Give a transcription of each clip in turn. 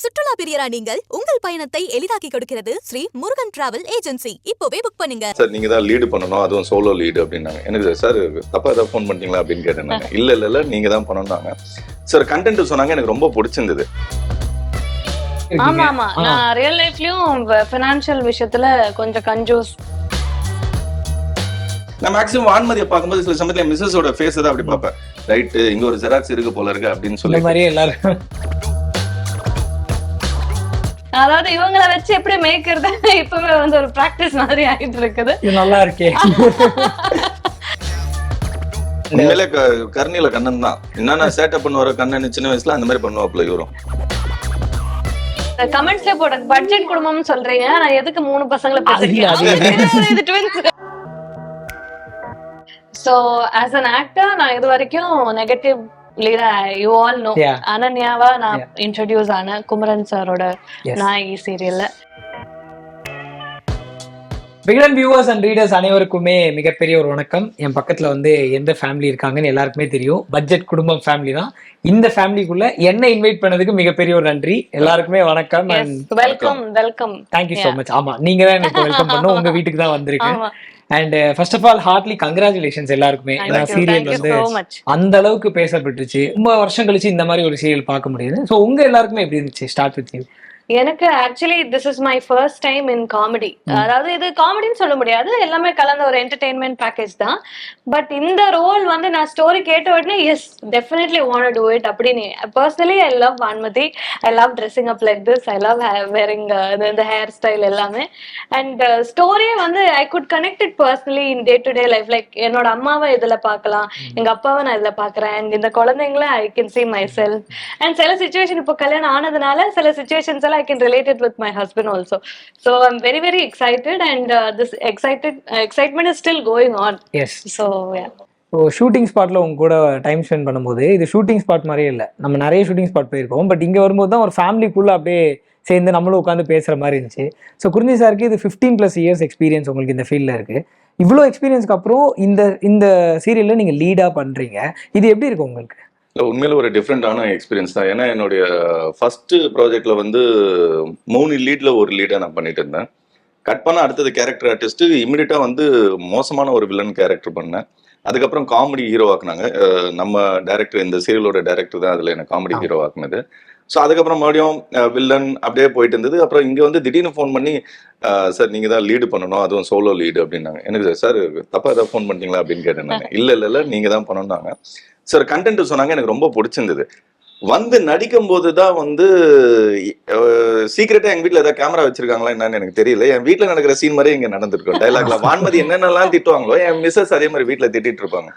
சுற்றுலா பிரியரா நீங்கள் உங்கள் பயணத்தை எளிதாக்கி கொடுக்கிறது ஸ்ரீ முருகன் டிராவல் ஏஜென்சி. இப்போவே புக் பண்ணுங்க. சார் நீங்க தான் லீடு பண்ணணும், அதுவும் சோலோ லீடு அப்படின்னாங்க. எனக்கு சார் தப்பா ஏதாவது ஃபோன் பண்ணிட்டீங்களா அப்படின்னு கேட்டேன். நான் இல்ல நீங்க தான் பண்ணணும்னாங்க. சார் கண்டென்ட் சொன்னாங்க, எனக்கு ரொம்ப பிடிச்சிருந்தது. ஆமா ஆமா, நான் ரியல் லைஃப்லயும் ஃபைனான்சியல் விஷயத்துல கொஞ்சம் கன்ஜூஸ். நான் மேக்ஸிமம் வான்மதியை பார்க்கும்போது சில சமயத்துல மிஸ்ஸஸோட ஃபேஸ் தான் அப்படி பார்ப்பேன். ரைட், இங்க ஒரு ஜெராக்ஸ் இருக்கு போல இருக்கு அப்படின்னு சொல்லி மாதிரி எல்லாரும். அதாவது இவங்களை வச்சு எப்படி மேய்க்கிறது இப்பவே வந்து ஒரு பிராக்டிஸ் மாதிரி ஆயிட்டு இருக்குது. நல்லா இருக்கே. உண்மையிலே கர்ணியில கண்ணன் தான். என்னன்னா சேட்டப் பண்ணுவார கண்ணன் சின்ன வயசுல அந்த மாதிரி பண்ணுவாப்ல இவரும். கமெண்ட்ஸ்ல போட பட்ஜெட் குடும்பம்னு சொல்றீங்க, நான் எதுக்கு 3 பசங்களை பெற்றிருக்கேன். So as an actor நான் இது வரைக்கும் நெகட்டிவ் லீடா, யூ ஆல் நோ, அனன்யாவா நான் இன்ட்ரோடியூஸ் ஆன குமரன் சாரோட நாயகி சீரியல்ல. விகடன் வியூவர்ஸ் அண்ட் ரீடர்ஸ் அனைவருக்குமே மிகப்பெரிய ஒரு வணக்கம். என் பக்கத்துல வந்து எந்த ஃபேமிலி இருக்காங்கன்னு எல்லாருக்குமே தெரியும். பட்ஜெட் குடும்பம் ஃபேமிலி தான். இந்த ஃபேமிலிக்குள்ள என்ன இன்வைட் பண்ணதுக்கு மிகப்பெரிய ஒரு நன்றி. எல்லாருக்குமே வணக்கம் and welcome welcome. Thank you so much. ஆமா, நீங்க தான் எனக்கு வெல்கம் பண்ணும். உங்க வீட்டுக்கு தான் வந்திருக்கேன். And first of all heartly congratulations எல்லாருக்குமே. சீரியல் வந்து அந்த அளவுக்கு பேசப்பட்டுச்சு. ரொம்ப வருஷம் கழிச்சு இந்த மாதிரி ஒரு சீரியல் பார்க்க முடியுது. ஸோ உங்க எல்லாருக்குமே எப்படி இருந்துச்சு? Start with you. எனக்கு actually this is my first time in comedy. அதாவது இது காமெடின்னு சொல்ல முடியாது, எல்லாமே கலந்த ஒரு என்டர்டெயின்மெண்ட் பேக்கேஜ் தான். பட் இந்த ரோல் வந்து நான் ஸ்டோரி கேட்ட உடனே yes definitely want to do it அப்படின்னு. Personally I love Vanmathi, I love dressing up like this, I love wearing இந்த ஹேர் ஸ்டைல் எல்லாமே. அண்ட் ஸ்டோரியே வந்து I could connect it personally in day to day life. Like என்னோட அம்மாவை இதுல பார்க்கலாம், எங்க அப்பாவை நான் இதுல பாக்குறேன், அண்ட் இந்த குழந்தைங்கள ஐ கேன் see myself. அண்ட் சில சுச்சுவேஷன் இப்போ கல்யாணம் ஆனதுனால சில சுச்சுவேஷன்ஸ் எல்லாம் I can relate it with my husband also. So I'm very very excited, and this excitement is still going on. Yes. So yeah. So shooting ஸ்பாட்ல உங்க கூட time spend பண்ணும்போது இது ஷூட்டிங் ஸ்பாட் மாதிரியே இல்லை. நம்ம நிறைய ஷூட்டிங் ஸ்பாட் போயிருக்கோம். பட் இங்கே வரும்போது தான் ஒரு ஃபேமிலிக்குள்ளே அப்படியே சேர்ந்து நம்மளும் உட்காந்து பேசுகிற மாதிரி இருந்துச்சு. ஸோ குறிஞ்சி சாருக்கு இது 15+ இயர்ஸ் எக்ஸ்பீரியன்ஸ் உங்களுக்கு இந்த ஃபீல்டில் இருக்குது. இவ்வளோ எக்ஸ்பீரியன்ஸ்க்கு அப்புறம் இந்த சீரியலில் நீங்கள் லீடாக பண்ணுறீங்க. இது எப்படி இருக்கு உங்களுக்கு? உண்மையில ஒரு டிஃப்ரெண்டான எக்ஸ்பீரியன்ஸ் தான். ஏன்னா என்னுடைய ஃபர்ஸ்ட் ப்ராஜெக்ட்ல வந்து 3 லீட்ல ஒரு லீடா நான் பண்ணிட்டு இருந்தேன். கட் பண்ண அடுத்தது கேரக்டர் ஆர்டிஸ்ட், இமிடியட்டா வந்து மோசமான ஒரு வில்லன் கேரக்டர் பண்ணேன். அதுக்கப்புறம் காமெடி ஹீரோ ஆக்குனாங்க. நம்ம டைரக்டர், இந்த சீரியலோட டைரக்டர் தான் அதுல எனக்கு காமெடி ஹீரோ ஆக்குனது. ஸோ அதுக்கப்புறம் மறுபடியும் வில்லன் அப்படியே போயிட்டு இருந்தது. அப்புறம் இங்க வந்து திடீர்னு ஃபோன் பண்ணி சார் நீங்க தான் லீடு பண்ணணும், அதுவும் சோலோ லீடு அப்படின்னாங்க. எனக்கு சார் தப்பா ஏதாவது ஃபோன் பண்ணிட்டீங்களா அப்படின்னு கேட்டேன். நான் இல்ல நீங்க தான் பண்ணணும்னாங்க. சார் கண்டென்ட் சொன்னாங்க, எனக்கு ரொம்ப பிடிச்சிருந்தது. வந்து நடிக்கும் போதுதான் வந்து சீக்கிரட்டா எங்க வீட்டுல ஏதாவது கேமரா வச்சிருக்காங்களா என்னன்னு எனக்கு தெரியல. என் வீட்டுல நடக்கிற சீன் மாதிரி இங்க நடந்துருக்கும். டைலாக்ல வான்மதி என்னென்னலாம் திட்டுவாங்களோ என் மிஸ்ஸஸ் அதே மாதிரி வீட்டுல திட்டிட்டு இருப்பாங்க.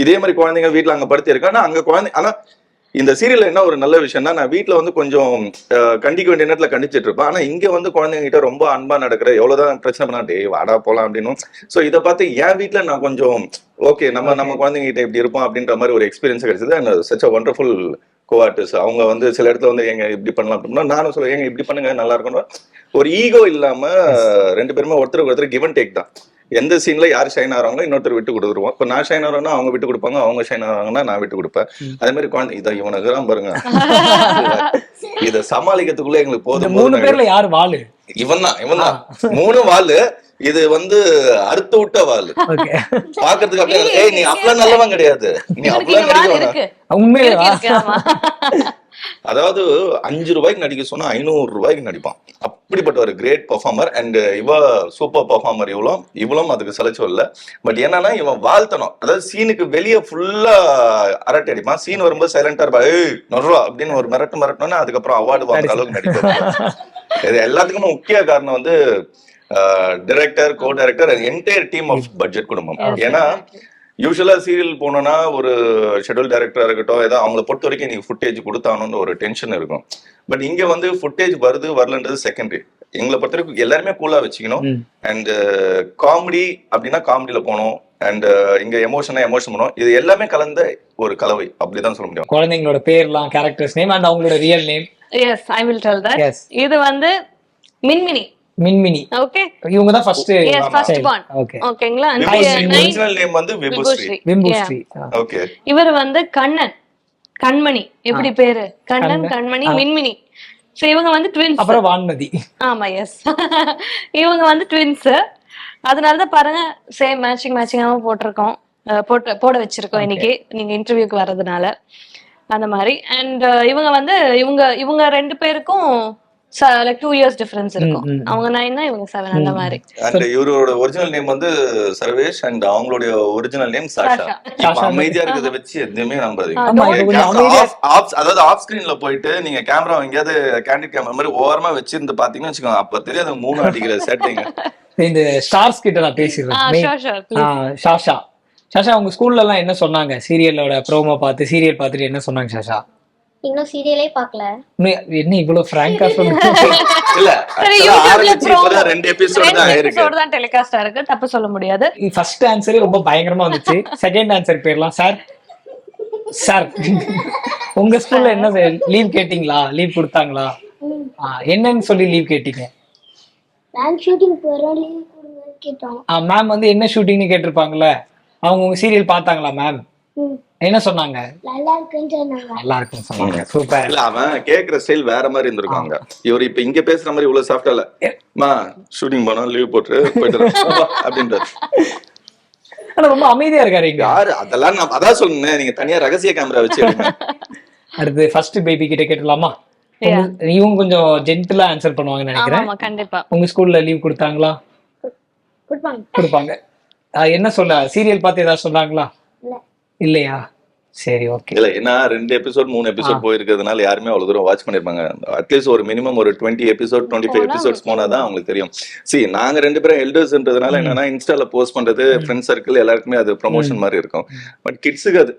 இதே மாதிரி குழந்தைங்க வீட்டுல அங்க படுத்தி இருக்காங்க. அங்க குழந்தை, ஆனா இந்த சீரியல்ல என்ன ஒரு நல்ல விஷயம்னா, நான் வீட்டுல வந்து கொஞ்சம் கண்டிக்க வேண்டிய நேரத்துல கண்டிச்சிட்டு இருப்பேன். ஆனா இங்க வந்து குழந்தைங்க கிட்ட ரொம்ப அன்பா நடக்கிற, எவ்வளவுதான் பிரச்சனை பண்ணா டே வாடா போலாம் அப்படின்னு. சோ இதை பார்த்து என் வீட்டுல நான் கொஞ்சம் ஓகே நம்ம குழந்தைங்க கிட்ட இப்படி இருப்போம் அப்படின்ற மாதிரி ஒரு எக்ஸ்பீரியன்ஸ் கிடைச்சது. And such a wonderful coartist. அவங்க வந்து சில இடத்துல வந்து எங்க இப்படி பண்ணலாம் அப்படின்னா நானும் சொல்லுவேன், எங்க இப்படி பண்ணுங்க நல்லா இருக்கணும். ஒரு ஈகோ இல்லாம 2 பேருமே ஒருத்தருக்கு ஒருத்தர் கிவ் அண்ட் டேக் தான். எந்த சீன்ல யார் ஷைன் ஆகிறாங்களோ இன்னொருத்தர் விட்டு கொடுத்துருவோம். இப்போ நான் ஷைன் ஆகிறோம்னா அவங்க விட்டு கொடுப்பாங்க, அவங்க ஷைன் ஆகிறாங்கன்னா நான் விட்டு கொடுப்பேன். அதே மாதிரி குழந்தை இதை இவனுக்கு தான் பாருங்க, இதை சமாளிக்கிறதுக்குள்ள எங்களுக்கு போதும். 3 பேர்ல யாரு வாளு? இவன் தான் 3 வாளு. இது வந்து அறுத்து விட்ட வாள். பாக்குறதுக்கு அப்படியே நீ அவ்வளவு நல்லவன் கிடையாது, நீ அவ்வளவு நடிக்க. அதாவது 5 ரூபாய்க்கு நடிக்க சொன்னா 500 ரூபாய்க்கு நடிப்பான். அப்படிப்பட்ட ஒரு கிரேட் பெர்ஃபார்மர். அண்ட் இவ சூப்பர் பெர்ஃபார்மர். இவ்வளவும் அதுக்கு செலச்சம் இல்லை. பட் என்னன்னா இவன் வாழ்த்தணும். அதாவது சீனுக்கு வெளியே ஃபுல்லா அரட்டை அடிப்பான், சீன் வரும்போது சைலண்டா இருப்பா. நொர்வா அப்படின்னு ஒரு மிரட்டணும்னா அதுக்கப்புறம் அவார்டு வாங்குற அளவுக்கு நடிப்பான். இது எல்லாத்துக்குமே முக்கிய காரணம் வந்து director, co director, entire team of budget Kudumbam. ஏன்னா யூஸ்வலா சீரியல் போனோம்னா ஒரு ஷெட்யூல் டைரக்டரா இருக்கட்டும், ஏதோ அவங்கள பொறுத்த வரைக்கும் நீங்க ஃபுட்டேஜ் கொடுத்தானு ஒரு டென்ஷன் இருக்கும். பட் இங்க வந்து ஃபுட்டேஜ் வருது வரலன்றது செகண்டரி. எங்களை பொறுத்த வரைக்கும் எல்லாருமே கூலா வச்சுக்கணும். அண்ட் காமெடி அப்படின்னா காமெடியில போனோம், அண்ட் இங்க எமோஷன் பண்ணுவோம். இது எல்லாமே கலந்த ஒரு கலவை அப்படிதான் சொல்ல முடியும். குழந்தைங்களோட பேர்லாம், கேரக்டர்ஸ் நேம் அண்ட் அவங்களோட real name. Yes, I will tell that. இது வந்து மின்மினி. ஓகே, இவங்க தான் ஃபர்ஸ்ட் ஒன். ஓகேங்களா? ஒரிஜினல் நேம் வந்து விபுஸ்ரீ. ஓகே, இவர் வந்து கண்ணன், கண்மணி. எப்படி பேரு? கண்ணன், கண்மணி, மின்மினி. சோ இவங்க வந்து ட்வின்ஸ். அப்புறம் வான்மதி. ஆமா எஸ் இவங்க வந்து ட்வின்ஸ். அதனாலதான் பாருங்க சேம் மேட்சிங்காவும் போட்டிருக்கோம், போட வச்சிருக்கோம் இன்னைக்கு நீங்க இன்டர்வியூக்கு வர்றதுனால அந்த மாதிரி. அண்ட் இவங்க 2 பேருக்கும் like 2 years டிஃபரன்ஸ் இருக்கும். அவங்க 9 இவங்க 7 அந்த மாதிரி. அண்ட் இவரோட ஒரிஜினல் நேம் வந்து சர்வேஷ் அண்ட் அவங்களுடைய ஒரிஜினல் நேம் சாஷா. இப்ப அமைதியா இருக்கிறத வச்சு எதுவுமே நம்பாதீங்க. அதாவது ஆஃப் ஸ்கிரீன்ல போயிட்டு நீங்க கேமரா எங்கேயாவது கேண்டிட் கேமரா மாதிரி ஓரமா வச்சிருந்து பாத்தீங்கன்னு வச்சுக்கோங்க, அப்ப தெரியாது 3 அடிக்கிற செட்டிங். இந்த ஸ்டார்ஸ் கிட்ட நான் பேசிடுறேன். சாஷா உங்க ஸ்கூல்ல எல்லாம் என்ன சொன்னாங்க? சீரியலோட ப்ரோமோ பார்த்து சீரியல் பார்த்துட்டு என்ன சொன்னாங்க சாஷா? இன்னும் சீரியலே பார்க்கல. என்ன இவ்வளவு பிராங்கா சொல்றீங்க? இல்ல ஆரம்பிச்சு இப்பதான் 2 எபிசோட் தான் டெலிகாஸ்ட் ஆயிருக்கு, தப்பு சொல்ல முடியாது. ஃபர்ஸ்ட் ஆன்சரே ரொம்ப பயங்கரமா வந்துச்சு. செகண்ட் ஆன்சர் போயிடலாம். சார் உங்க ஸ்கூல்ல என்ன லீவ் கேட்டீங்களா? லீவ் கொடுத்தாங்களா? என்னன்னு சொல்லி லீவ் கேட்டீங்க? நான் ஷூட்டிங் போறேன் லீவ் கொடுங்க கேட்டோம். மேம் வந்து என்ன ஷூட்டிங்னு கேட்டிருப்பாங்கல்ல, அவங்க உங்க சீரியல் பார்த்தாங்களா மேம்? என்ன சொன்னாங்க? நல்லா இருக்குன்னு சொன்னாங்க. நல்லா இருக்குன்னு சொன்னாங்க. சூப்பர். இல்ல அவன் கேக்குற ஸ்டைல் வேற மாதிரி இருந்திருக்காங்க. இவர் இப்ப இங்க பேசுற மாதிரி இவ்வளவு சாஃப்டா இல்ல. மா ஷூட்டிங் போனா லீவ் போட்டு போயிட்டு அப்படின்றாரு. ஆனா ரொம்ப அமைதியா இருக்காரு இங்க. யாரு அதெல்லாம் நான் அதான் சொன்னேன், நீங்க தனியா ரகசிய கேமரா வச்சு எடுங்க. அடுத்து ஃபர்ஸ்ட் பேபி கிட்ட கேட்டலாமா? இவங்க கொஞ்சம் ஜென்டிலா ஆன்சர் பண்ணுவாங்கன்னு நினைக்கிறேன். கண்டிப்பா. உங்க ஸ்கூல்ல லீவ் கொடுத்தாங்களா? கொடுப்பாங்க. என்ன சொல்ல, சீரியல் பார்த்து ஏதாவது சொன்னாங்களா? இல்லையா? சரி ஓகே. இல்ல ஏன்னா 2 எபிசோட் 3 எபிசோட் போயிருக்கிறதுனால யாருமே அவ்வளவு தூரம் வாட்ச் பண்ணிருப்பாங்க. அட்லீஸ்ட் ஒரு மினிமம் ஒரு 20 எபிசோட் 25 எபிசோட்ஸ் போனாதான் அவங்களுக்கு தெரியும். நாங்க 2 பேரும் எல்டர்ஸ்ன்றதுனால என்னன்னா இன்ஸ்டால போஸ்ட் பண்றது ஃப்ரெண்ட் சர்க்கிள் எல்லாருக்குமே அது ப்ரமோஷன் மாதிரி இருக்கும். பட் கிட்ஸுக்கு அது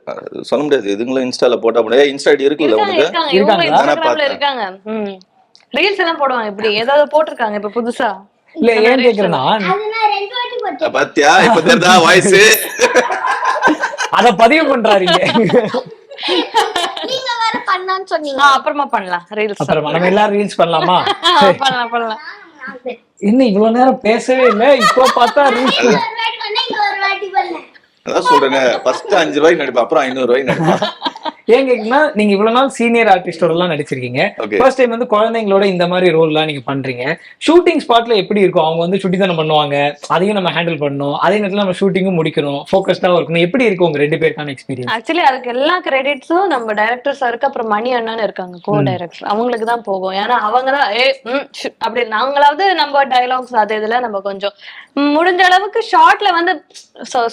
சொல்ல முடியாது. இதுங்களும் இன்ஸ்டால போட்டா முடியாது. இன்ஸ்டா ஐடி இருக்குல்ல உங்களுக்கு? இருக்காங்க. ரீல்ஸ் எல்லாம் போடுவாங்க. இப்படி ஏதாவது போட்டிருக்காங்க இப்ப புதுசா. இல்ல ஏன் கேக்குறேன்னா, பாத்தியா இப்ப தெரியுதா வாய்ஸ்? அத பதிவு பண்றாருங்க. நீங்க வேற பண்ணான்னு சொன்னீங்க. அப்புறமா பண்ணலாம் ரீல்ஸ். அப்புறமா நம்ம எல்லாரும் ரீல்ஸ் பண்ணலாமா? பண்ணலாம். இன்னும் இவ்வளவு நேரம் பேசவே இல்ல, இப்போ பார்த்தா ரீல்ஸ். ஒரு வாட்டி பண்ணேன். அதான் சொல்றேன், ஃபர்ஸ்ட் 5 ரூபாய்க்கு நடிப்பா, அப்புறம் 500 ரூபாய்க்கு நடிப்பா. ஏன் கேக்குன்னா, நீங்க இவ்வளவு நாள் சீனியர் ஆர்டிஸ்டோட எல்லாம் நடிச்சிருக்கீங்க. ஃபர்ஸ்ட் டைம் வந்து குழந்தைங்களோட இந்த மாதிரி ரோல் எல்லாம் நீங்க பண்றீங்க. ஷூட்டிங் ஸ்பாட்ல எப்படி இருக்கும்? அவங்க வந்து ஷூட்டிங் தானே பண்ணுவாங்க, அதையும் நம்ம ஹேண்டில் பண்ணணும், அதே நேரத்துல நம்ம ஷூட்டிங்கும் முடிக்கணும், ஃபோக்கஸ்டா இருக்கணும். எப்படி இருக்கும் உங்க 2 பேருக்கான எக்ஸ்பீரியன்ஸ்? ஆக்சுவலி அதுக்கு எல்லா கிரெடிட்ஸும் நம்ம டைரக்டர் சாருக்கு, அப்புறம் மணி அண்ணான்னு இருக்காங்க கோ டைரக்டர், அவங்களுக்கு தான் போகும். ஏன்னா அவங்க தான் அப்படி நாங்களாவது நம்ம டைலாக்ஸ் அது இதுல நம்ம கொஞ்சம் முடிஞ்ச அளவுக்கு ஷார்ட்ல வந்து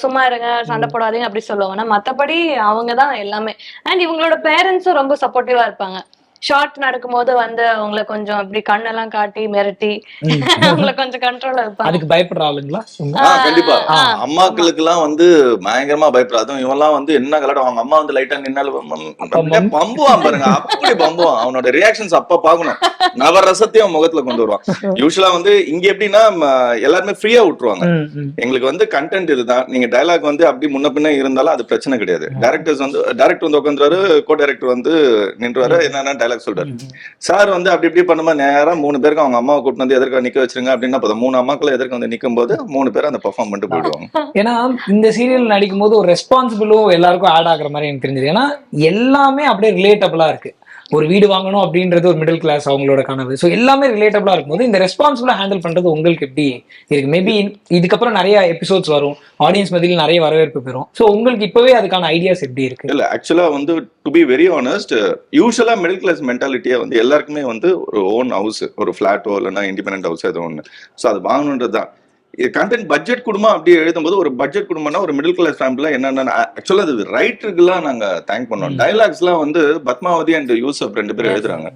சும்மா இருங்க, சண்டை போடாதீங்க அப்படி சொல்லுவாங்க. மத்தபடி அவங்க தான் எல்லாமே. அண்ட் இவங்களோட பேரண்ட்ஸும் ரொம்ப சப்போர்ட்டிவா இருப்பாங்க. ஷார்ட் நடக்கும்போது வந்து அவங்களை கொஞ்சம் அப்படி கண்ணெல்லாம் காட்டி மிரட்டி அவங்களை கொஞ்சம் கண்ட்ரோல் இருப்பாங்க. அதுக்கு பயப்படுற ஆளுங்களா? கண்டிப்பா. அம்மாக்களுக்கு எல்லாம் வந்து பயங்கரமா பயப்படுறாது. இவெல்லாம் வந்து என்ன கலாட்டம், அவங்க அம்மா வந்து லைட்டா நின்னாலும் பம்புவான் பாருங்க, அப்படி பம்புவான். அவனோட ரியாக்ஷன்ஸ் அப்ப பாக்கணும். நவரசத்தையும் முகத்துல கொண்டு வருவான். யூஸ்வலா வந்து இங்க எப்படின்னா எல்லாருமே ஃப்ரீயா விட்டுருவாங்க. எங்களுக்கு வந்து கண்டென்ட் இதுதான், நீங்க டயலாக் வந்து அப்படி முன்ன பின்ன இருந்தாலும் அது பிரச்சனை கிடையாது. டேரக்டர் வந்து உட்காந்துருவாரு, கோ டைரக்டர் வந்து நின்றுவாரு, என்னன்னா டயலாக் சொல்றாரு. சார் வந்து அப்படி இப்படி பண்ணுமா நேரா 3 பேருக்கு அவங்க அம்மாவை கூட்டு வந்து எதிர்க்க நிக்க வச்சிருங்க அப்படின்னா 3 அம்மாக்களை எதிர்க்க வந்து நிக்கும் போது 3 பேர் அந்த பெர்ஃபார்ம் பண்ணிட்டு போயிடுவாங்க. ஏன்னா இந்த சீரியல் நடிக்கும் போது ஒரு ரெஸ்பான்சிபிளும் எல்லாருக்கும் ஆட் ஆகுற மாதிரி எனக்கு தெரிஞ்சது. ஏன்னா எல்லாமே அப்படியே ரிலேட்டபிளா இருக்கு. ஒரு வீடு வாங்கணும் அப்படின்றது ஒரு மிடில் கிளாஸ் அவங்களோட கனவு. ஸோ எல்லாமே ரிலேட்டபிளா இருக்கும்போது இந்த ரெஸ்பான்சிபிளா ஹேண்டில் பண்றது உங்களுக்கு எப்படி இருக்கு? மேபி இதுக்கப்புறம் நிறைய எபிசோட்ஸ் வரும், ஆடியன்ஸ் மத்தியில் நிறைய வரவேற்பு பெறும். ஸோ உங்களுக்கு இப்பவே அதுக்கான ஐடியாஸ் எப்படி இருக்கு? இல்ல ஆக்சுவலா வந்து டு பி வெரி ஆனஸ்ட், யூஸ்வலா மிடில் கிளாஸ் மென்டாலிட்டியா வந்து எல்லாருக்குமே வந்து ஒரு ஓன் ஹவுஸ், ஒரு ஃபிளாட்டோ இல்லைன்னா இண்டிபெண்டன்ட் ஹவுஸ் ஏதோ ஒன்று. ஸோ அது வாங்கணுன்றது தான். கண்டென்ட் பட்ஜெட் குடும்பம் அப்படியே எழுதும்போது ஒரு பட்ஜெட் குடும்பம்னா ஒரு மிடில் கிளாஸ் ஃபேமிலில என்னென்ன ஆக்சுவலா அது ரைட்டருக்குலாம் நாங்க தேங்க் பண்ணோம். டைலாக்ஸ் எல்லாம் வந்து பத்மாவதி அண்ட் யூசப் 2 பேரும் எழுதுறாங்க.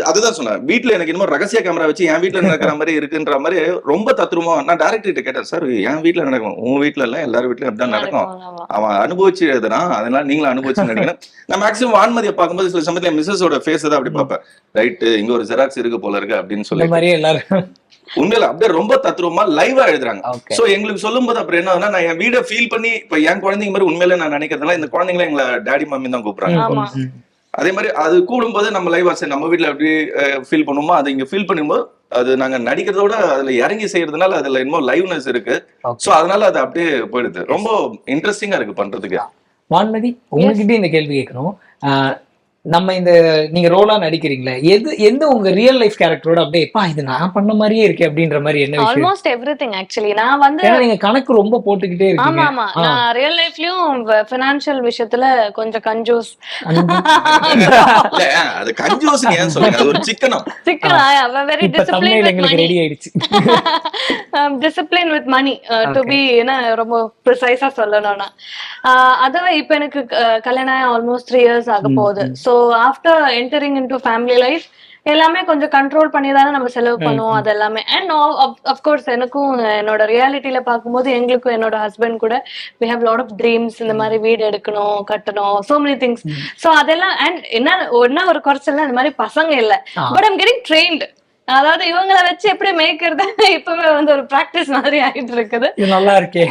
அதுதான் சொன்னேன், வீட்டுல எனக்கு இன்னும் ரகசிய கேமரா வச்சு என் வீட்டுல நடக்கிற மாதிரி இருக்குன்ற மாதிரி ரொம்ப தத்ரூபமா. நான் டைரக்டர் கேட்டேன், சார் என் வீட்டுல நடக்கும், உன் வீட்டுல எல்லாம் எல்லாரும் வீட்லயும் எப்படிதான் நடக்கும், அவன் அனுபவிச்சு எழுதுறான், அதனால நீங்களும் அனுபவிச்சு நினைக்கிறேன். நான் மேக்ஸிமம் வான்மதியை பார்க்கும்போது சில சமயத்துல மிஸ்ஸஸோட ஃபேஸ் தான் அப்படி பார்ப்பேன். ரைட்டு, இங்க ஒரு ஜெராக்ஸ் இருக்கு போல இருக்கு அப்படின்னு சொல்லி எல்லாரும் உண்மையில அப்படியே ரொம்ப தத்ரூபமா லைவா எழுதுறாங்க. சோ எங்களுக்கு சொல்லும் போது அப்புறம் என்ன ஆகுதுன்னா, நான் என் வீட ஃபீல் பண்ணி இப்ப என் குழந்தைங்க மாதிரி உண்மையில நான் நினைக்கிறதுனால இந்த குழந்தைங்களை எங்களை டாடி மம்மி தான் கூப்பிடுறாங்க. அதே மாதிரி அது கூடும்போது நம்ம லைவா சரி நம்ம வீட்டுல எப்படி ஃபீல் பண்ணுமோ அதை இங்க ஃபீல் பண்ணும்போது அது நாங்க நடிக்கிறதோட அதுல இறங்கி செய்யறதுனால அதுல இன்னும் லைவ்னஸ் இருக்கு. சோ அதனால அது அப்படியே போயிடுது. ரொம்ப இன்ட்ரெஸ்டிங்கா இருக்கு பண்றதுக்கு. வான்மதி, உங்ககிட்ட இந்த கேள்வி கேட்கணும். நம்ம இந்த நீங்க ரோலா நடிக்கிறீங்களே, எந்த உங்க ரியல் லைஃப் கேரக்டரோட அப்படியே பா இது நான் பண்ண மாதிரியே இருக்கு அப்படின்ற மாதிரி என்ன விஷயம்? Almost everything actually. நான் வந்து ஏன்னா நீங்க கணக்கு ரொம்ப போட்டுக்கிட்டே ஆமா இருக்கீங்க. ஆமா நான் ரியல் லைஃப்லயும் பினான்சியல் விஷயத்துல கொஞ்சம் கஞ்சூஸ். இல்ல அது கஞ்சூஸ் ஏன் சொல்லுங்க, அது ஒரு சிக்கனம். வெரி இப்ப டிசிப்ளின் தமிழ்ல வித் எங்களுக்கு மணி. ரெடி ஆயிடுச்சு. Discipline with money to be ரொம்ப ப்ரிசைஸா சொல்லணும்னா. அதுவே இப்ப எனக்கு கல்யாணம் ஆல்மோஸ்ட் 3 years ஆக போகுது. So after entering in to family life எல்லாமே கொஞ்சம் கண்ட்ரோல் பண்ணி தானே நம்ம செலவு பண்ணுவோம். அது எல்லாமே அண்ட் அஃப்கோர்ஸ் எனக்கும் என்னோட ரியாலிட்டியில பார்க்கும்போது எங்களுக்கும் என்னோட ஹஸ்பண்ட் கூட we have lot of dreams. இந்த மாதிரி வீடு எடுக்கணும், கட்டணும், so many things. ஸோ அதெல்லாம் அண்ட் என்ன ஒரு குறைச்சல்னா இந்த மாதிரி பசங்க இல்ல, பட் ஐம் கெட்டிங் ட்ரெயின்ட். அதாவது இவங்களை வச்சு எப்படி மேய்க்கிறது இப்பவே வந்து ஒரு பிராக்டிஸ் மாதிரி ஆயிட்டு இருக்குது. இது நல்லா இருக்கே.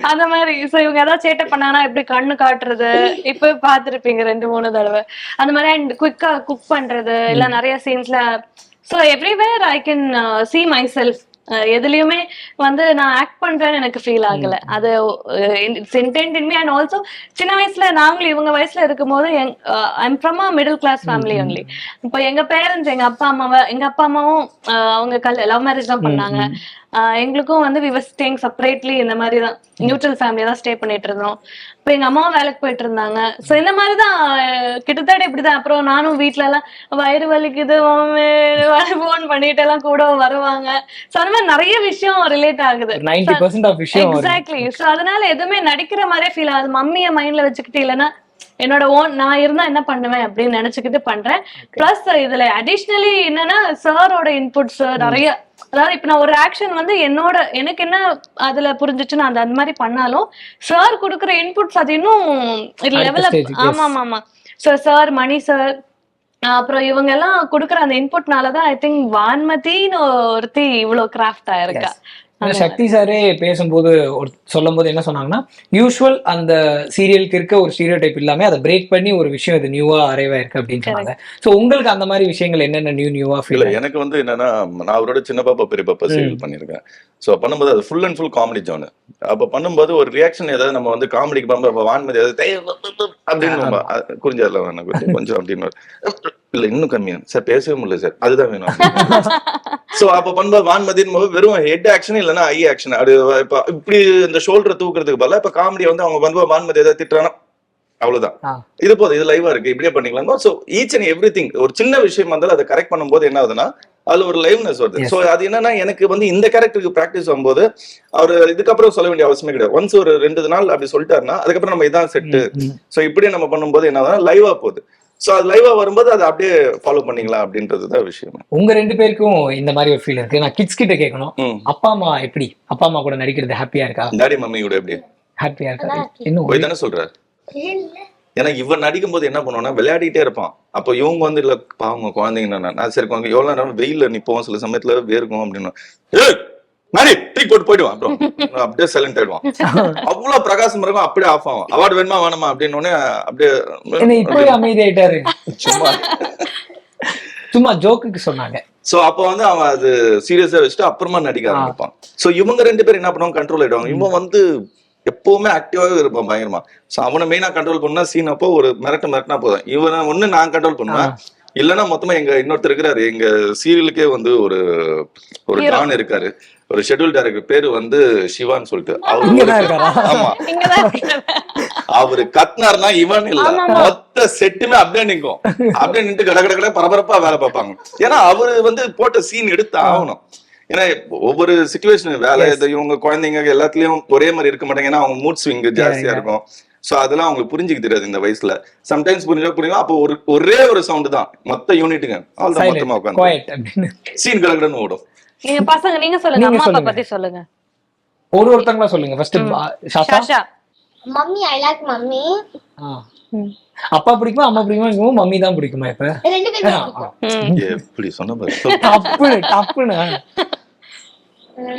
அந்த மாதிரி சோ இவங்க ஏதாவது சேட்டை பண்ணாங்கன்னா எப்படி கண்ணு காட்டுறது இப்ப பாத்துருப்பீங்க 2-3 தடவை. அந்த மாதிரி அண்ட் குயிக்கா குக் பண்றது இல்ல நிறைய சீன்ஸ்ல. So everywhere I can see myself. எதுலயுமே வந்து நான் ஆக்ட் பண்றேன்னு எனக்கு ஃபீல் ஆகல. அது it's intent in me. And also சின்ன வயசுல நாங்களும் இவங்க வயசுல இருக்கும்போது I'm from a middle class family only. இப்போ எங்க பேரண்ட்ஸ் எங்க அப்பா அம்மாவும் அவங்க லவ் மேரேஜ் தான் பண்ணாங்க. எங்களுக்கும் வந்து we were staying separately. இந்த மாதிரி தான் நியூட்ரல் ஃபேமிலி தான் ஸ்டே பண்ணிட்டு இருந்தோம். இப்போ எங்க அம்மாவும் வேலைக்கு போயிட்டு இருந்தாங்க. ஸோ இந்த மாதிரி தான் கிட்டத்தட்ட இப்படிதான். அப்புறம் நானும் வீட்டுல எல்லாம் வயிறு வலிக்குது போன் பண்ணிட்டு எல்லாம் கூட வருவாங்க. ஸோ அந்த மாதிரி நிறைய விஷயம் ரிலேட் ஆகுது. 90% ஆஃப் விஷயம் எக்ஸாக்ட்லி. ஸோ அதனால எதுவுமே நடிக்கிற மாதிரியே ஃபீல் ஆகுது. மம்மியை மைண்ட்ல வச்சுக்கிட்டு இல்லைன்னா என்னோட ஓன் நான் இருந்தா என்ன பண்ணுவேன் அப்படின்னு நினைச்சுக்கிட்டு பண்றேன். பிளஸ் இதுல அடிஷ்னலி என்னன்னா சாரோட இன்புட்ஸ் நிறைய. அதாவது இப்ப நான் ஒரு ஆக்ஷன் வந்து எனக்கு என்ன அதுல புரிஞ்சிச்சுன்னா அந்த மாதிரி பண்ணாலும் சார் கொடுக்குற இன்புட்ஸ் அது இன்னும் லெவல் அப். ஆமா ஆமா. சோ சார், மணி சார், அப்புறம் இவங்க எல்லாம் கொடுக்குற அந்த இன்புட்னாலதான் ஐ திங்க் வான்மதின்னு ஒருத்தி இவ்வளவு கிராஃப்ட் ஆயிருக்கா. சக்தி சாரே பேசும்போது சொல்லும் போது என்ன சொன்னாங்கன்னா, யூஸ்வல் அந்த சீரியலுக்கு இருக்க ஒரு ஸ்டீரியோ டைப் இல்லாம அதை பிரேக் பண்ணி ஒரு விஷயம் இது நியூவா அரைவா இருக்கு அப்படின்னு சொன்னாங்க. சோ உங்களுக்கு அந்த மாதிரி விஷயங்கள் என்னென்ன நியூவா ஃபீல்? எனக்கு வந்து என்னன்னா, நான் அவரோட சின்ன பாப்பா பெரிய பாப்பா சீரியல் பண்ணிருக்கேன். ஸோ பண்ணும்போது அது full and full comedy zone. அப்போ பண்ணும்போது ஒரு ரியாக்ஷன் ஏதாவது நம்ம வந்து காமெடிக்கு பண்ணும்போது வான்மதி ஏதாவது அப்படின்னு குறிஞ்சால எனக்கு கொஞ்சம் அப்படின்னு இல்ல இன்னும் கம்மியா சார் பேசவே முடியல சார் அதுதான் வேணும். சோ அப்ப பண்ணும்போது வான்மதின் வெறும் ஹெட் ஆக்ஷன் இல்லைன்னா ஐ ஆக்ஷன். அது இப்ப இப்படி இந்த ஷோல்டரை தூக்குறதுக்கு பதிலா இப்ப காமெடி வந்து அவங்க வந்து வான்மதி ஏதாவது திட்டுறானா அவ்வளவுதான். இது போதும், இது லைவா இருக்கு, இப்படியே பண்ணிக்கலாம். So each and every thing ஒரு சின்ன விஷயம் வந்தாலும் அதை கரெக்ட் பண்ணும்போது என்ன ஆகுதுன்னா அதுல ஒரு லைவ்னஸ் வருது. சோ அது என்னன்னா எனக்கு வந்து இந்த கேரக்டருக்கு பிராக்டிஸ் ஆகும்போது அவர் இதுக்கப்புறம் சொல்ல வேண்டிய அவசியமே கிடையாது. ஒன்ஸ் ஒரு 2 நாள் அப்படி சொல்லிட்டாருன்னா அதுக்கப்புறம் நம்ம இதான் செட்டு. சோ இப்படியே நம்ம பண்ணும்போது என்ன லைவா போகுது. சோ அது லைவா வரும்போது அதை அப்படியே ஃபாலோ பண்ணிக்கலாம் அப்படின்றதுதான் விஷயம். உங்க 2 பேருக்கும் இந்த மாதிரி ஒரு ஃபீல் இருக்கு. நான் கிட்ஸ் கிட்ட கேட்கணும், அப்பா அம்மா எப்படி அப்பா அம்மா கூட நடிக்கிறது ஹாப்பியா இருக்கா? டாடி மம்மி கூட எப்படி ஹாப்பியா இருக்கா? இன்னும் போய் தானே சொல்றாரு. ஏன்னா இவன் நடிக்கும் போது என்ன பண்ணுவோம்னா விளையாடிட்டே இருப்பான். அப்போ இவங்க வந்து இல்ல பாவங்க குழந்தைங்க நான் சரி எவ்வளவு நேரம் வெயில நிப்போம், சில சமயத்துல வேர்க்கும் அப்படின்னு டீ போட்டு போயிடுவான். அப்புறம் அப்படியே சைலண்ட் ஆயிடுவான். அவ்வளவு பிரகாசம் இருக்கும், அப்படியே ஆஃப் ஆகும். அவார்டு வேணுமா வேணுமா அப்படின்னு அப்படியே இப்போ அமைதி ஆயிட்டாரு. சும்மா ஜோக்குக்கு சொன்னாங்க. சோ அப்ப வந்து அவன் அது சீரியஸா வச்சுட்டு அப்புறமா நடிக்க ஆரம்பிப்பான். சோ இவங்க 2 பேரும் என்ன பண்ணுவாங்க, கண்ட்ரோல் ஆயிடுவாங்க. இவன் வந்து எப்பவுமே ஆக்டிவாவே இருப்பான் பயங்கரமா. சோ அவனை மெயினா கண்ட்ரோல் பண்ணா சீன் அப்போ ஒரு மிரட்டினா போதும். இவனை ஒண்ணு நான் கண்ட்ரோல் பண்ணுவேன், இல்லைன்னா மொத்தமா எங்க இன்னொருத்தர் இருக்கிறாரு எங்க சீரியலுக்கே வந்து ஒரு டான் இருக்காரு, ஒரு ஷெட்யூல் டைரக்டர் பேரு வந்து சிவான்னு சொல்லிட்டு. ஆமா அவரு கத்னார்னா இவன் இல்ல மொத்த செட்டுமே அப்படியே நிற்கும். அப்படியே நின்று கடை பரபரப்பா வேலை பார்ப்பாங்க. ஏன்னா அவரு வந்து போட்ட சீன் எடுத்து ஆகணும். ஏன்னா ஒவ்வொரு சிச்சுவேஷன் வேலை இவங்க குழந்தைங்க எல்லாத்துலயும் ஒரே மாதிரி இருக்க மாட்டாங்க. ஏன்னா அவங்க மூட் ஸ்விங் ஜாஸ்தியா இருக்கும். சோ அதெல்லாம் அவங்களுக்கு புரிஞ்சுக்க தெரியாது இந்த வயசுல. சம்டைம்ஸ் புரியும். அப்போ ஒரே ஒரு சவுண்ட் தான் மொத்த யூனிட்டுங்க அவ்வளவுதான் மொத்தமா உட்காந்து சீன் கடகடன்னு ஓடும். நீங்க பசங்க நீங்க சொல்லுங்க, அம்மா அப்பா பத்தி சொல்லுங்க. ஒருத்தங்களா சொல்லுங்க. First Sasha. Mummy, I like mummy. அப்பா பிடிக்குமா அம்மா பிடிக்குமா? மம்மி தான் பிடிக்குமா? இப்ப 2 பேரும் எப்படி சொன்ன பாரு. டப்புன்னு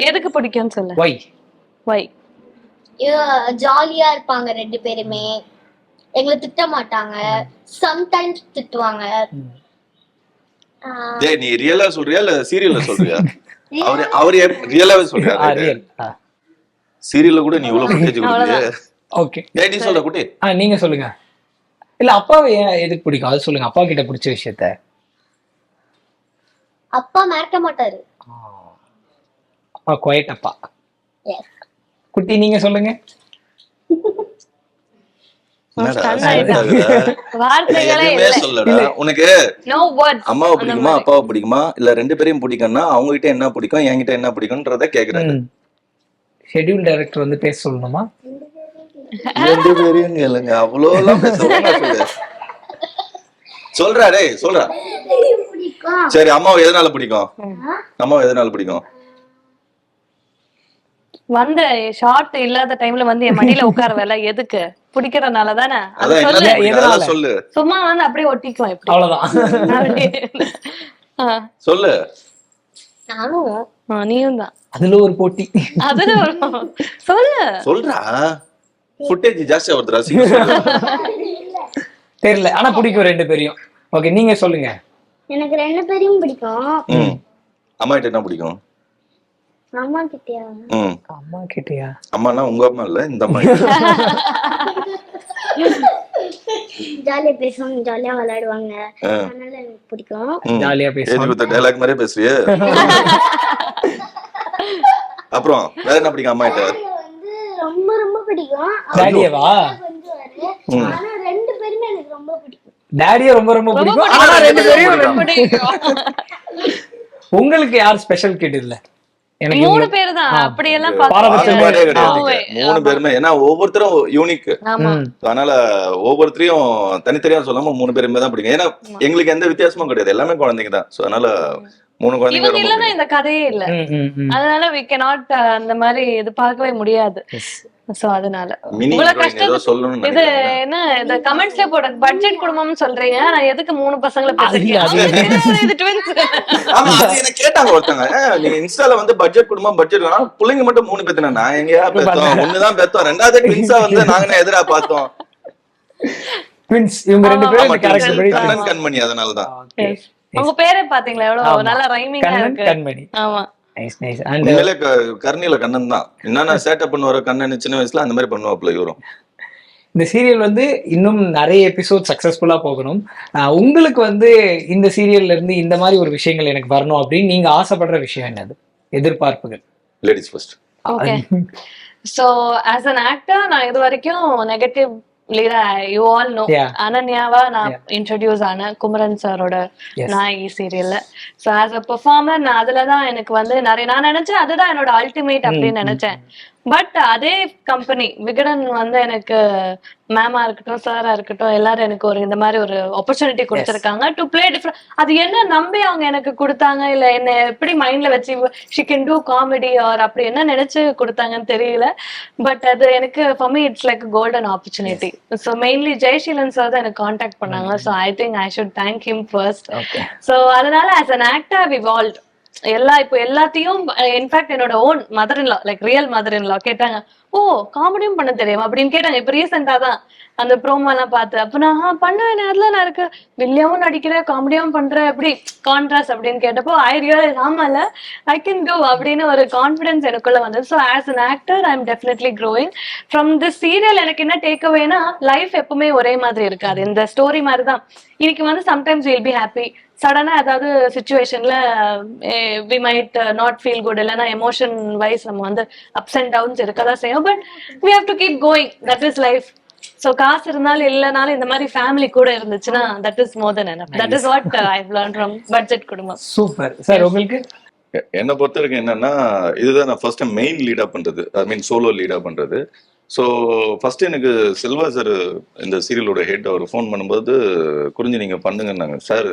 எதுக்கு பிடிக்கும்னு சொல்லு. வை ஜாலியா இருப்பாங்க 2 பேருமே. எங்களை திட்ட மாட்டாங்க, சம்டைம்ஸ் திட்டுவாங்க. நீ ரியலா சொல்றியா இல்ல சீரியல்ல சொல்றியா? அவரு ரியலாவே சொல்றாரு. சீரியல்ல கூட நீ இவ்வளவு ஃபுட்டேஜ் கொடுக்கறியே. ஓகே நீ சொல்ற குட்டி. நீங்க சொல்லுங்க. இல்ல அப்பாவை ஏன் எதுக்கு பிடிக்கும் அது சொல்லுங்க, அப்பா கிட்ட பிடிச்ச விஷயத்த. அப்பா மிரட்ட மாட்டாரு. அப்பா குவைட் அப்பா. Yes. குட்டி நீங்க சொல்லுங்க. என்னடா Stun sound ஆயிட்டான். ஆகுதா? வார்த்தைகளே எதுவுமே இல்ல. சொல்லடா. உனக்கு நோ வேர்ட்ஸ். அம்மாவை பிடிக்குமா அப்பாவை பிடிக்குமா இல்ல ரெண்டு பேரையும் பிடிக்கும்னா அவங்க கிட்ட என்ன பிடிக்கும் என்கிட்ட என்ன பிடிக்கும்ன்றத கேக்குறாரு. ஷெட்யூல் டைரக்டர் வந்து பேச சொல்லணுமா? ரெண்டு பேரையும் கேளுங்க, அவ்வளோ எல்லாம் பேச சொல்றா டேய் சொல்றா. பிடிக்கும். சரி அம்மாவை எதனால பிடிக்கும்? அம்மாவை எதனால பிடிக்கும்? வந்து ஷார்ட் இல்லாத டைம்ல வந்து என் மடியில உட்காரவேல எதுக்கு? பிடிக்கிறதுனால தானே. அது அதான் சொல்லு. என்ன பிடிக்கும்? எதனால? அதெல்லாம் சொல்லு சும்மா வந்து அப்படியே ஒட்டிக்குவோம் இப்படி. அவ்வளவுதான். அப்படியே. சொல்லு. நானும் நீயும் தான். அதுல ஒரு போட்டி. அதுல சொல்லு. சொல்றா. ஃபுட்டேஜ் ஜாஸ்தியா வருது ரசிக்க சொல்லு. தெரியல ஆனா பிடிக்கும் ரெண்டு பேரையும். ஓகே நீங்க சொல்லுங்க. எனக்கு ரெண்டு பேரையும் பிடிக்கும். அம்மா கிட்ட என்ன பிடிக்கும்? அம்மா கிட்டயா? அம்மா கிட்டயா? அம்மானா உங்க அம்மா இல்ல இந்த அம்மா. ஜாலியா பேசுவாங்க, ஜாலியா விளையாடுவாங்க, அதனால எனக்கு பிடிக்கும். ஜாலியா ஏஜ் பேசுவாங்க. குத்த டைலாக் மாதிரியே பேசுறியே. அப்புறம் வேற என்ன பிடிக்கும் அம்மா கிட்ட? வந்து ரொம்ப ரொம்ப பிடிக்கும். டாடியவா? கொஞ்சம் ஆனா ரெண்டு பேருமே எனக்கு ரொம்ப பிடிக்கும். டாடிய ரொம்ப ரொம்ப பிடிக்கும். ஆனா ரெண்டு பேரையும் உங்களுக்கு யார் ஸ்பெஷல் கிட் இல்ல? எனக்கு மூணு பேரு தான். அப்படியெல்லாம் பாரபட்சமே பாரபட்சமே கிடையாது. ஆமா. மூணு பேருமே ஏன்னா ஒவ்வொருத்தரும் யூனிக். ஆமா. அதனால ஒவ்வொருத்தரையும் தனித்தனியா சொல்லாம மூணு பேருமே தான் பிடிக்கும். ஏன்னா எங்களுக்கு எந்த வித்தியாசமும் கிடையாது, எல்லாமே குழந்தைங்க தான். சோ அதனால மூணு குழந்தைங்க இவங்க ரொம்ப இல்லன்னா பிடிக்கும். இந்த கதையே இல்ல. அதனால we cannot அந்த மாதிரி இது பார்க்கவே முடியாது. சோ அதனால மினி இவ்வளவு ஹீரோயின் ஏதோ கஷ்டத்துக்கு சொல்லணும்னு இது நினைக்கிறேன். என்ன இந்த கமெண்ட்ஸ்ல போட பட்ஜெட் குடும்பம்னு சொல்றீங்க. நான் எதுக்கு மூணு பசங்களை அது இது ட்வின்ஸ். ஆமா அது என்ன கேட்டாங்க ஒருத்தங்க, நீங்க இன்ஸ்டால வந்து பட்ஜெட் குடும்பம் பட்ஜெட் வேணா பிள்ளைங்க மட்டும் மூணு பேத்துனா நான் எங்கயா பேத்தோம்? ஒண்ணுதான் பேத்தோம், ரெண்டாவது ட்வின்ஸா வந்து நாங்க எதிரா பார்த்தோம். ட்வின்ஸ் இவங்க ரெண்டு பேரும் ஆமா, இந்த கேரக்டர் படி கண்ணன் கண்மணி அதனாலதான். உங்க பேரே பாத்தீங்களா எவ்வளவு ஆமா. நல்லா ரைமிங்கா கண்ணன் இருக்கு. கண்மணி. ஆமா. Nice nice. அண்ட் உண்மையிலே கர்ணில கண்ணன் தான். என்னன்னா சேட்டப் பண்ணுவாரு கண்ணன், சின்ன வயசுல அந்த மாதிரி பண்ணுவாப்ல இவரும். இந்த சீரியல் வந்து இன்னும் நிறைய எபிசோட் சக்சஸ்ஃபுல்லா போகணும். உங்களுக்கு வந்து இந்த சீரியல்ல இருந்து இந்த மாதிரி ஒரு விஷயங்கள் எனக்கு வரணும் அப்படின்னு நீங்க ஆசைப்படுற விஷயம் என்னது? எதிர்பார்ப்புகள். Ladies first. Okay. So as an actor நான் இது வரைக்கும் நெகட்டிவ் லீடா யூ ஆல் நோ Yeah. அனன்யாவா நான் இன்ட்ரோடியூஸ் ஆனேன் குமரன் சாரோட Yes. நாயகி சீரியல்ல. சோ ஆஸ் அ பெர்ஃபார்மர் நான் அதுலதான் எனக்கு வந்து நிறைய நான் நினைச்சேன் அதுதான் என்னோட அல்டிமேட் அப்படின்னு நினைச்சேன். பட் அதே கம்பெனி விகடன் வந்து எனக்கு மேமா இருக்கட்டும் சாரா இருக்கட்டும் எல்லாரும் எனக்கு ஒரு இந்த மாதிரி ஒரு ஆப்பர்ச்சுனிட்டி கொடுத்திருக்காங்க டு பிளே டிஃபரெண்ட். அது என்ன நம்பி அவங்க எனக்கு கொடுத்தாங்க இல்ல என்ன எப்படி மைண்ட்ல வச்சு she can do comedy or அப்படி என்ன நினைச்சு கொடுத்தாங்கன்னு தெரியல. பட் அது எனக்கு for me it's like golden opportunity. So mainly Jayaseelan sir தான் எனக்கு கான்டாக்ட் பண்ணாங்க. So I think I should thank him first. So அதனால as an actor we vault இப்போ எல்லாத்தையும் இன்ஃபேக்ட் என்னோட own mother in law like real mother in law கேட்டாங்க, oh காமெடியும் பண்ண தெரியுமா அப்படின்னு கேட்டாங்க. இப்ப ரீசெண்டா தான் அந்த ப்ரோமோ எல்லாம் பார்த்து அப்ப நான் பண்ணுவேன் அதுல நான் இருக்கு வில்லியாவும் நடிக்கிறேன் காமெடியாவும் பண்றேன் எப்படி கான்ட்ராஸ்ட் அப்படின்னு கேட்டப்போ ஐ ரியலைஸ் ஆமால ஐ கேன் டூ அப்படின்னு ஒரு கான்ஃபிடன்ஸ் எனக்குள்ள வந்தது. So as an actor I am definitely growing from this serial. எனக்கு என்ன டேக் அவேனா லைஃப் எப்பவுமே ஒரே மாதிரி இருக்காது. இந்த ஸ்டோரி மாதிரி தான். இன்னைக்கு வந்து சம்டைம்ஸ் வில் பி ஹாப்பி, சடனா ஏதாவது சுச்சுவேஷன்ல we might not feel good, இல்லைன்னா எமோஷன் வைஸ் நம்ம வந்து அப்ஸ் அண்ட் டவுன்ஸ் இருக்கதான் செய்யும். But we have to keep going, that is life. So காசு இருந்தாலும் இல்லைனாலும் இந்த மாதிரி ஃபேமிலி கூட இருந்துச்சுன்னா that is more then enough. That is what I have learnt from budget Kudumbam. Super sir. உங்களுக்கு என்னை பொறுத்த வரைக்கும் என்னன்னா இதுதான் நான் ஃபர்ஸ்ட் மெயின் லீடா பண்றது, ஐ மீன் சோலோ லீடா பண்றது. ஸோ ஃபர்ஸ்ட் எனக்கு செல்வா சார் இந்த சீரியலோட ஹெட் அவர் ஃபோன் பண்ணும்போது குறிஞ்சி நீங்க பண்ணுங்கன்னாங்க. சார்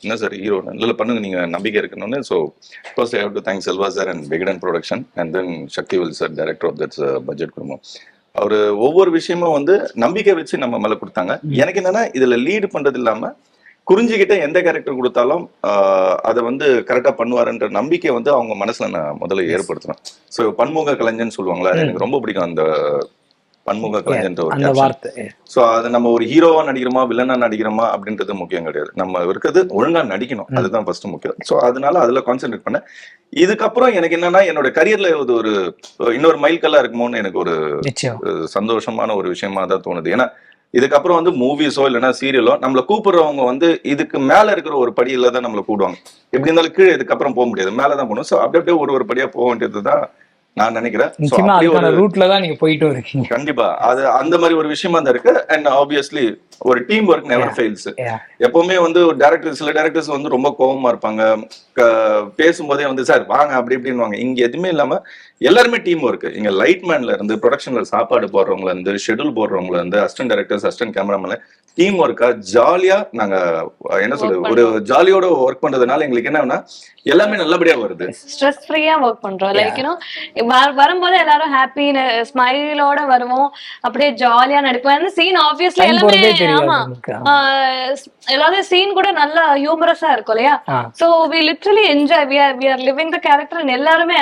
என்ன சார் ஹீரோ இல்லை பண்ணுங்க நீங்க நம்பிக்கை இருக்கணும்னு. So first I have to thank Selva sir and Vikatan production and then Sakthivel sir director of that's budget Kudumbam. அவர் ஒவ்வொரு விஷயமும் வந்து நம்பிக்கை வச்சு நம்ம மேல கொடுத்தாங்க. எனக்கு என்னன்னா இதுல லீடு பண்றது இல்லாம குறிஞ்சிக்கிட்ட எந்த கேரக்டர் கொடுத்தாலும் அதை வந்து கரெக்டா பண்ணுவாருன்ற நம்பிக்கை வந்து அவங்க மனசுல நான் முதல்ல ஏற்படுத்தினேன். ஸோ பன்முக கலைஞன் சொல்லுவாங்களா, எனக்கு ரொம்ப பிடிக்கும் அந்த பன்முக கலைஞன்ற ஒரு வார்த்தை. ஸோ அது நம்ம ஒரு ஹீரோவா நடிக்கிறோமா வில்லனா நடிக்கிறோமா அப்படின்றது முக்கியம் கிடையாது, நம்ம இருக்கிறது ஒழுங்கா நடிக்கணும், அதுதான் ஃபர்ஸ்ட் முக்கியம். ஸோ அதனால அதுல கான்சென்ட்ரேட் பண்ணேன். இதுக்கப்புறம் எனக்கு என்னன்னா என்னோட கரியர்ல ஒரு இன்னொரு மைல்கல்லா இருக்குமோன்னு எனக்கு ஒரு சந்தோஷமான ஒரு விஷயமா தான் தோணுது. ஏன்னா இதுக்கப்புறம் வந்து மூவிஸோ இல்லைன்னா சீரியலோ நம்மளை கூப்பிடுறவங்க வந்து இதுக்கு மேல இருக்கிற ஒரு படியில தான் நம்மளை கூடுவாங்க. எப்படி இருந்தாலும் கீழே இதுக்கப்புறம் போக முடியாது, மேலதான் போகணும். ஸோ அப்படியே ஒரு படியா போக வேண்டியதுதான் நான் நினைக்கிறேன். So, நிச்சயமா அப்படி அதுக்கான ஒரு ரூட்ல தான் நீங்க போயிட்டு இருக்கீங்க. கண்டிப்பா அது அந்த மாதிரி ஒரு விஷயமா தான் இருக்கு. அண்ட் ஆப்வியஸ்லி ஒரு team work never fails. Yeah. எப்பவுமே வந்து சில டேரக்டர்ஸ் வந்து ரொம்ப கோபமா இருப்பாங்க, பேசும்போதே வந்து சார் வாங்க அப்படி இப்படின்னுவாங்க. இங்க எதுவுமே இல்லாம எல்லாருமே டீம் ஒர்க். இங்க லைட்மேன்ல இருந்து ப்ரொடக்ஷன்ல சாப்பாடு போடுறவங்கள இருந்து ஷெட்யூல் போடுறவங்கள இருந்து assistant directors assistant cameraman team ஒர்க்கா ஜாலியா நாங்க என்ன சொல்றது ஒரு ஜாலியோட ஒர்க் பண்றதுனால எங்களுக்கு என்னன்னா எல்லாமே நல்லபடியா வருது. ஸ்ட்ரெஸ் ஃப்ரீயா ஒர்க் பண்றோம். லைக் யூனோ வரும்போது எல்லாரும் ஹாப்பி ஸ்மைலோட வருவோம், அப்படியே ஜாலியா நடிப்போம். அந்த சீன் ஆப்வியஸ்லி எல்லாமே ஆமா எல்லாரும் சீன் கூட நல்லா ஹியூமரஸா இருக்கும் இல்லையா. So we literally enjoy, we are living the character. எல்லாருமே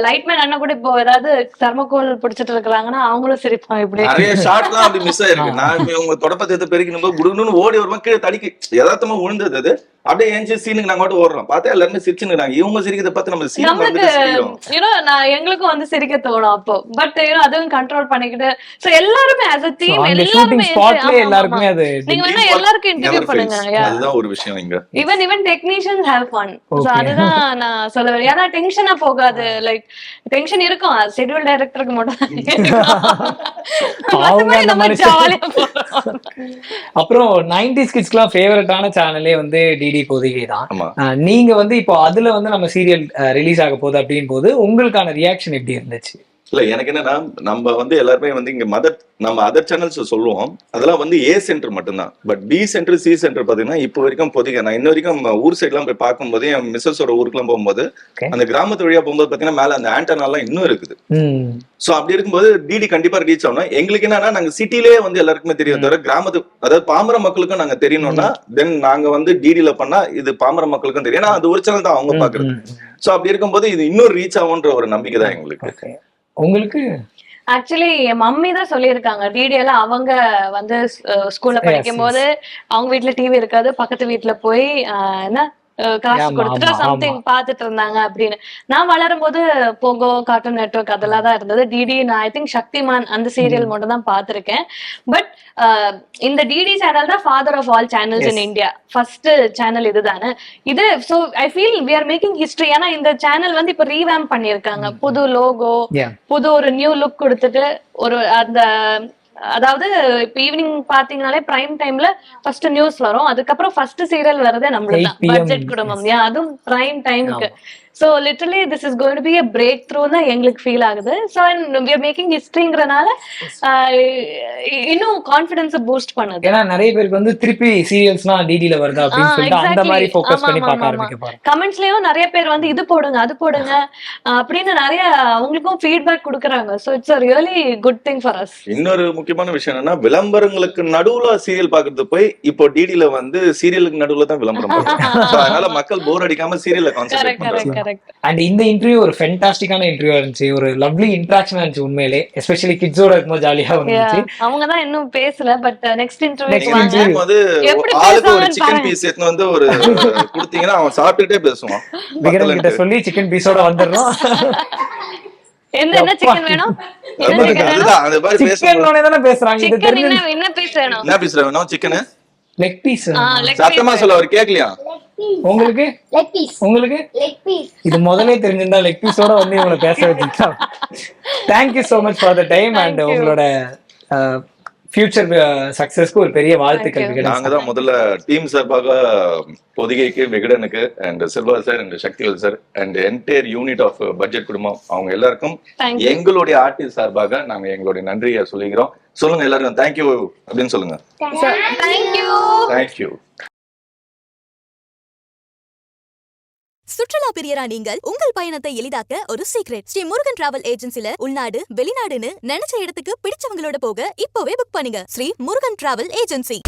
லைட்மேன் அண்ணா கூட இப்போ ஏதாவது தர்மகோல் பிடிச்சிட்டு இருக்காங்கன்னா அவங்களும் சிரிப்பாங்க. இப்படி நிறைய ஷாட்லாம் அப்படி மிஸ் ஆயிருக்கு. நான் உங்க தொடப்பத்தை பெருக்கணும் போது குடுன்னு ஓடி வருவோம், கீழே தடிக்கு யதார்த்தமா விழுந்தது அது அப்படியே ஏஞ்சி சீனுக்கு நாங்க மட்டும் ஓடுறோம். பார்த்தா எல்லாருமே சிரிச்சுன்னு இவங்க சிரிக்கிறத பார்த்து நம்ம சீன் நான் எங்களுக்கும் வந்து சிரிக்க தோணும் அப்போ. பட் அதுவும் கண்ட்ரோல் பண்ணிக்கிட்டு சோ எல்லாருமே as a team எல்லாருமே அது நீங்க வேணா எல்லாருக்கும் இன்டர்வியூ பண்ணுங்க. அதுதான் ஒரு விஷயம் இங்க. Even technicians have fun. So அதுதான் நான் சொல்ல வரேன். ஏன்னா டென்ஷனா போகாது. லைக் டென்ஷன் இருக்கும், ஷெட்யூல் டைரக்டருக்கு மட்டும். அப்புறம் 90s கிட்ஸ்க்குலாம் ஃபேவரட்டான சேனலே வந்து டிடி பொதிகை தான். நீங்க வந்து இப்போ அதுல வந்து நம்ம சீரியல் ரிலீஸ் ஆக போகுது அப்படின் போது உங்களுக்கான ரியாக்ஷன் எப்படி இருந்துச்சு? இல்ல எனக்கு என்னன்னா நம்ம வந்து எல்லாருமே வந்து இங்க நம்ம அதர் சேனல்ஸ் சொல்லுவோம், அதெல்லாம் வந்து ஏ சென்டர் மட்டும்தான். But B centre C centre பாத்தீங்கன்னா இப்போ வரைக்கும் பொதிகை நான் இன்ன வரைக்கும் ஊர் சைட் எல்லாம் போய் பார்க்கும்போது என் மிஸ்ஸஸோட ஊருக்குலாம் போகும்போது அந்த கிராமத்து வழியா போகும்போது பாத்தீங்கன்னா மேல அந்த ஆண்டனா எல்லாம் இன்னும் இருக்குது. சோ அப்படி இருக்கும்போது டிடி கண்டிப்பா ரீச் ஆகணும். எங்களுக்கு என்னன்னா நாங்க சிட்டிலேயே வந்து எல்லாருக்குமே தெரியும் தவிர கிராமத்து அதாவது பாமர மக்களுக்கும் நாங்க தெரியணும்னா தென் நாங்க வந்து டிடில பண்ணா இது பாமர மக்களுக்கும் தெரியும். ஏன்னா அது ஒரு சேனல் தான் அவங்க பாக்குறது. சோ அப்படி இருக்கும்போது இது இன்னும் ரீச் ஆகும்ன்ற ஒரு நம்பிக்கை தான் எங்களுக்கு. உங்களுக்கு ஆக்சுவலி என் மம்மி தான் சொல்லியிருக்காங்க, டிடிஎல அவங்க வந்து ஸ்கூல்ல படிக்கும் போது அவங்க வீட்டுல டிவி இருக்காது, பக்கத்து வீட்டுல போய் என்ன காசு கொடுத்துட்டு சம்திங் பாத்துட்டு இருந்தாங்க அப்படின்னு. நான் வளரும் போது போகோ, கார்ட்டூன் நெட்வொர்க் அதெல்லாம் தான் இருந்தது. டிடி நான் ஐ திங்க் சக்திமான் அந்த சீரியல் மட்டும் தான் பாத்திருக்கேன். பட் இந்த டிடி சேனல் தான் father of all channels in India. First channel இதுதானே இது. So I feel we are making history. ஏன்னா இந்த சேனல் வந்து இப்ப ரீவேம் பண்ணிருக்காங்க, புது லோகோ, புது ஒரு நியூ லுக் கொடுத்துட்டு ஒரு அந்த அதாவது இப்ப ஈவினிங் பாத்தீங்கன்னாலே பிரைம் டைம்ல ஃபர்ஸ்ட் நியூஸ் வரும், அதுக்கப்புறம் ஃபர்ஸ்ட் சீரியல் வரதே நம்மளுக்கு தான் பட்ஜெட் குடும்பம். அதுவும் பிரைம் டைமுக்கு. So literally this is going to be a breakthrough தான் எங்களுக்கு ஃபீல் ஆகுது. சோ we are making historyங்கறனால இன்னும் கான்ஃபிடன்ஸ் பூஸ்ட் பண்ணுது. ஏன்னா நிறைய பேருக்கு வந்து திருப்பி சீரியல்ஸ்லாம் டிடில வருதா அப்படின்னு சொல்லிட்டு அந்த மாதிரி ஃபோக்கஸ் பண்ணி பார்க்க ஆரம்பிப்பாங்க. கமெண்ட்ஸ்லயும் நிறைய பேர் வந்து இது போடுங்க அது போடுங்க அப்படின்னு நிறைய அவங்களுக்கும் ஃபீட்பேக் கொடுக்கறாங்க. So it's a really good thing for us. இன்னொரு முக்கியமான விஷயம் என்னன்னா விளம்பரங்களுக்கு நடுவுல சீரியல் பாக்குறது போய் இப்போ டிடில வந்து சீரியலுக்கு நடுவுல தான் விளம்பரம் பண்றாங்க. அதனால மக்கள் போர் அடிக்காம சீரியல்ல கான்சென்ட்ரேட் பண்றாங்க. அண்ட் இந்த இன்டர்வியூ ஒரு ஃபென்டாஸ்டிக்கான இன்டர்வியூ இருந்துச்சு, ஒரு லவ்லி இன்டராக்ஷன் இருந்துச்சு உண்மையிலே. எஸ்பெஷலி கிட்ஸோட இருக்கும்போது ஜாலியா இருந்துச்சு. அவங்க தான் இன்னும் பேசல, பட் நெக்ஸ்ட் இன்டர்வியூக்கு வாங்க. வந்து ஆளுக்கு ஒரு சிக்கன் பீஸ் எடுத்து வந்து ஒரு கொடுத்தீங்கன்னா அவன் சாப்பிட்டுட்டே பேசுவான். விகடன் கிட்ட சொல்லி சிக்கன் பீஸோட வந்துறோம். என்ன சிக்கன் வேணும்? சிக்கன் தானே பேசுறாங்க. இது தெரிஞ்சு என்ன பீஸ் வேணும்? என்ன பீஸ் வேணும்? Chicken leg piece. சத்தமா சொல்ல அவர் கேக்கலையா? உங்களுக்கு லெக் பீஸ். உங்களுக்கு லெக் பீஸ். இது முதல்ல தெரிஞ்சிருந்தா லெக் பீஸோட வந்து இவங்களை பேச வச்சிருக்கேன். Thank you so much for the time and உங்களோட ஃபியூச்சர் சக்சஸ்க்கு ஒரு பெரிய வாழ்த்துக்கள். நாங்க தான் முதல்ல டீம் சார்பாக பொதிகைக்கு, விகடனுக்கு and Selva sir and Sakthivel sir and entire unit of budget Kudumbam அவங்க எல்லாருக்கும் எங்களுடைய ஆர்டிஸ்ட் சார்பாக நாங்க எங்களுடைய நன்றியை சொல்லிக்கிறோம். சொல்லுங்க எல்லாருக்கும் தேங்க்யூ அப்படின்னு சொல்லுங்க. தேங்க்யூ. சுற்றுலா பிரியரா நீங்கள் உங்கள் பயணத்தை எளிதாக்க ஒரு சீக்ரெட். ஸ்ரீ முருகன் டிராவல் ஏஜென்சில உள்நாடு வெளிநாடுன்னு நினைச்ச இடத்துக்கு பிடிச்சவங்களோட போக இப்பவே புக் பண்ணுங்க. Sri Murugan travel agency.